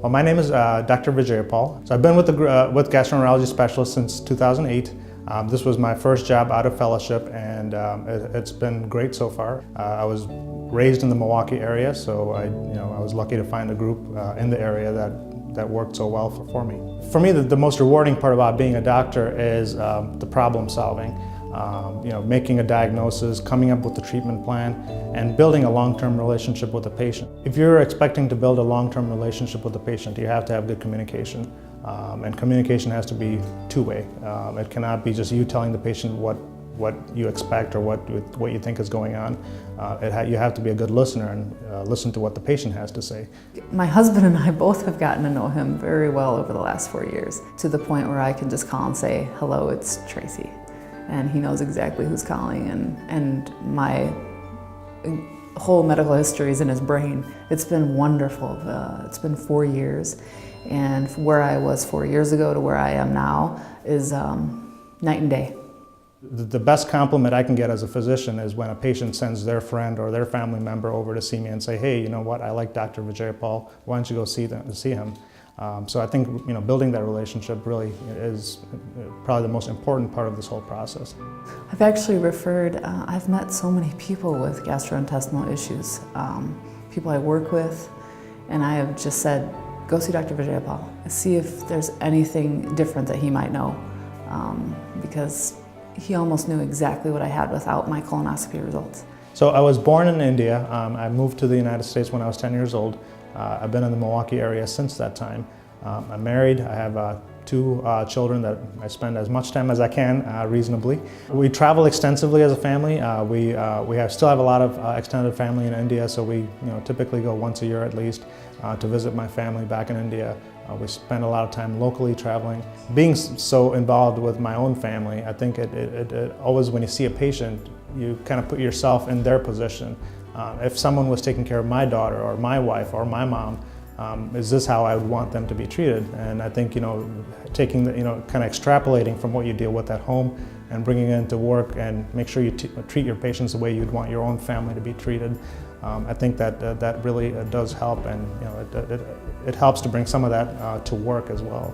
Well, my name is Dr. Vijayapal. So I've been with gastroenterology specialists since 2008. This was my first job out of fellowship, and it's been great so far. I was raised in the Milwaukee area, so I was lucky to find a group in the area that worked so well for me. For me, the most rewarding part about being a doctor is the problem solving. Making a diagnosis, coming up with a treatment plan, and building a long-term relationship with the patient. If you're expecting to build a long-term relationship with the patient, you have to have good communication. And communication has to be two-way. It cannot be just you telling the patient what you expect or what you think is going on. You have to be a good listener and listen to what the patient has to say. My husband and I both have gotten to know him very well over the last 4 years, to the point where I can just call and say, "Hello, it's Tracy." And he knows exactly who's calling, and my whole medical history is in his brain. It's been wonderful. It's been 4 years, and where I was 4 years ago to where I am now is night and day. The best compliment I can get as a physician is when a patient sends their friend or their family member over to see me and say, "Hey, you know what, I like Dr. Vijayapal, why don't you go see him?" So I think building that relationship really is probably the most important part of this whole process. I've actually I've met so many people with gastrointestinal issues, people I work with, and I have just said, go see Dr. Vijayapal, see if there's anything different that he might know, because he almost knew exactly what I had without my colonoscopy results. So I was born in India. I moved to the United States when I was 10 years old. I've been in the Milwaukee area since that time. I'm married. I have two children that I spend as much time as I can reasonably. We travel extensively as a family. We still have a lot of extended family in India, so we typically go once a year at least to visit my family back in India. We spend a lot of time locally traveling. Being so involved with my own family, I think it always, when you see a patient, you kind of put yourself in their position. If someone was taking care of my daughter or my wife or my mom, is this how I would want them to be treated? And I think taking kind of extrapolating from what you deal with at home and bringing it into work, and make sure you treat your patients the way you'd want your own family to be treated. I think that really does help, and it helps to bring some of that to work as well.